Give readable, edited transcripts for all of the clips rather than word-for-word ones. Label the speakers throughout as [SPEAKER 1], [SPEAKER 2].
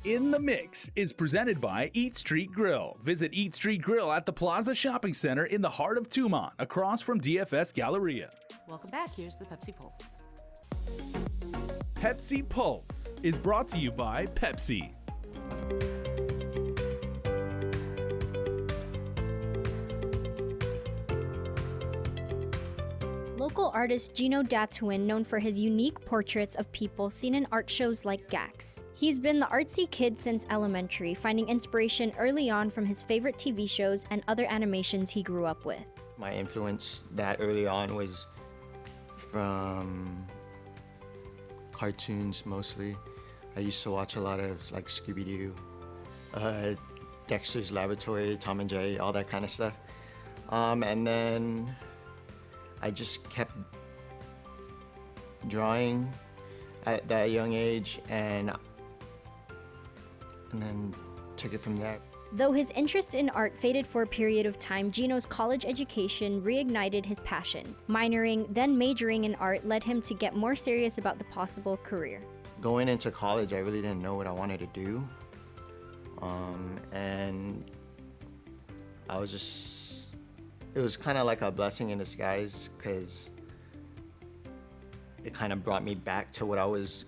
[SPEAKER 1] In the Mix is presented by Eat Street Grill. Visit Eat Street Grill at the Plaza Shopping Center in the heart of Tumont, across from DFS Galleria.
[SPEAKER 2] Welcome back. Here's the Pepsi Pulse.
[SPEAKER 1] Pepsi Pulse is brought to you by Pepsi.
[SPEAKER 3] Local artist Gino Datuin, known for his unique portraits of people seen in art shows like GAX. He's been the artsy kid since elementary, finding inspiration early on from his favorite TV shows and other animations he grew up with.
[SPEAKER 4] My influence that early on was from cartoons mostly. I used to watch a lot of like Scooby-Doo, Dexter's Laboratory, Tom and Jerry, all that kind of stuff. And then I just kept drawing at that young age and then took it from there.
[SPEAKER 3] Though his interest in art faded for a period of time, Gino's college education reignited his passion. Minoring, then majoring in art led him to get more serious about the possible career.
[SPEAKER 4] Going into college, I really didn't know what I wanted to do. And I was just, it was kind of like a blessing in disguise because it kind of brought me back to what I was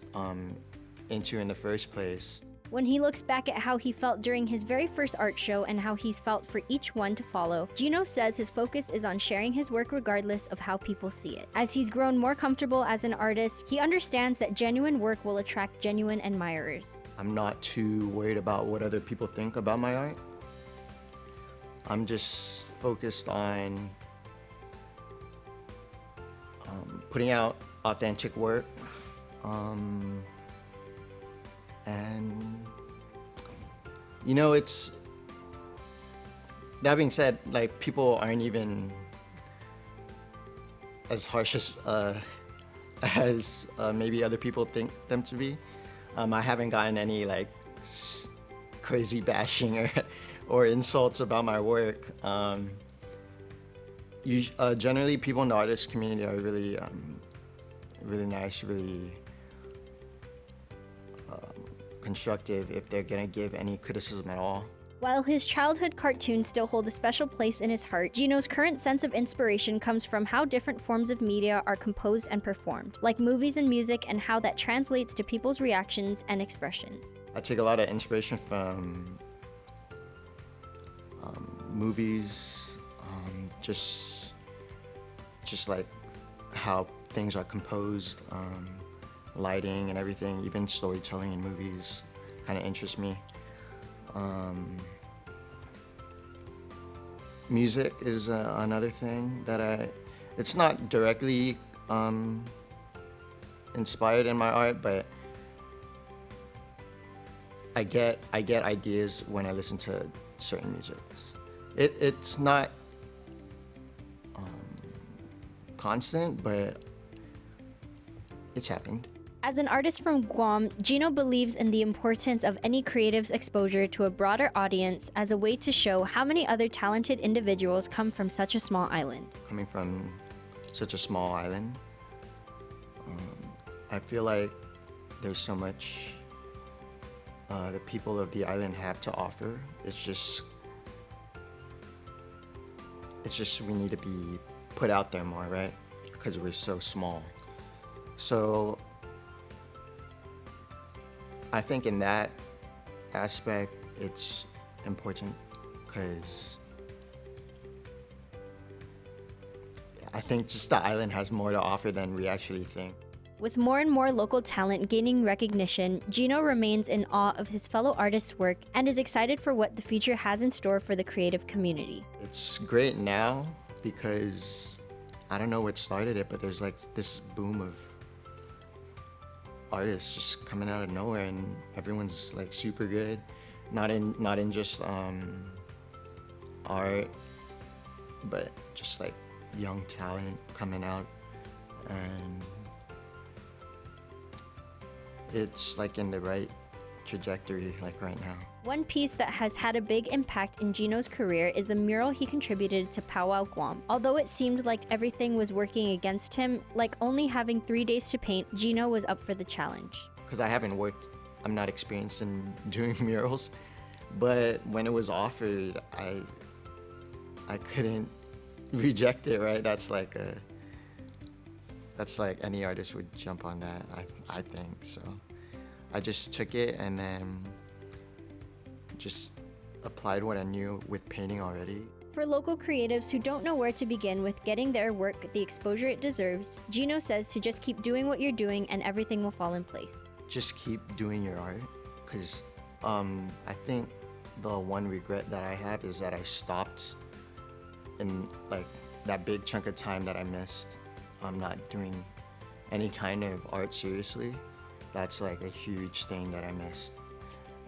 [SPEAKER 4] into in the first place.
[SPEAKER 3] When he looks back at how he felt during his very first art show and how he's felt for each one to follow, Gino says his focus is on sharing his work regardless of how people see it. As he's grown more comfortable as an artist, he understands that genuine work will attract genuine admirers.
[SPEAKER 4] I'm not too worried about what other people think about my art. I'm just focused on putting out authentic work. And you know, it's, that being said, like, people aren't even as harsh as maybe other people think them to be. I haven't gotten any like crazy bashing or insults about my work. Generally, people in the artist community are really nice, really constructive if they're gonna give any criticism at all.
[SPEAKER 3] While his childhood cartoons still hold a special place in his heart, Gino's current sense of inspiration comes from how different forms of media are composed and performed, like movies and music, and how that translates to people's reactions and expressions.
[SPEAKER 4] I take a lot of inspiration from movies, just like how things are composed. Lighting and everything, even storytelling in movies kind of interests me. Music is another thing that it's not directly inspired in my art, but I get ideas when I listen to certain music. It's not constant, but it's happened.
[SPEAKER 3] As an artist from Guam, Gino believes in the importance of any creative's exposure to a broader audience as a way to show how many other talented individuals come from such a small island.
[SPEAKER 4] Coming from such a small island, I feel like there's so much the people of the island have to offer. It's just we need to be put out there more, right? Because we're so small. So I think in that aspect, it's important because I think just the island has more to offer than we actually think.
[SPEAKER 3] With more and more local talent gaining recognition, Gino remains in awe of his fellow artists' work and is excited for what the future has in store for the creative community.
[SPEAKER 4] It's great now because I don't know what started it, but there's like this boom of artists just coming out of nowhere, and everyone's like super good. Not in just art, but just like young talent coming out, and it's like in the right trajectory like right now.
[SPEAKER 3] One piece that has had a big impact in Gino's career is the mural he contributed to Powwow Guam. Although it seemed like everything was working against him, like only having 3 days to paint, Gino was up for the challenge.
[SPEAKER 4] Because I haven't worked I'm not experienced in doing murals, but when it was offered, I couldn't reject it, right? That's like any artist would jump on that, I think. So I just took it and then just applied what I knew with painting already.
[SPEAKER 3] For local creatives who don't know where to begin with getting their work the exposure it deserves, Gino says to just keep doing what you're doing and everything will fall in place.
[SPEAKER 4] Just keep doing your art, because I think the one regret that I have is that I stopped in like that big chunk of time that I missed. I'm not doing any kind of art seriously. That's like a huge thing that I missed.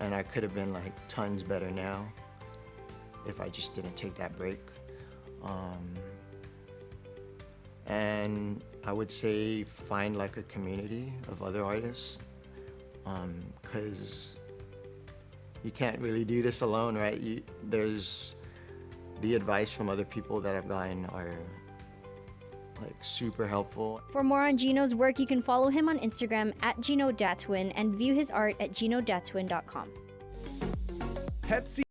[SPEAKER 4] And I could have been like tons better now if I just didn't take that break. And I would say find like a community of other artists, because you can't really do this alone, right? There's the advice from other people that I've gotten are like super helpful.
[SPEAKER 3] For more on Gino's work, you can follow him on Instagram at Gino Datuin and view his art at ginodatuin.com.
[SPEAKER 1] Pepsi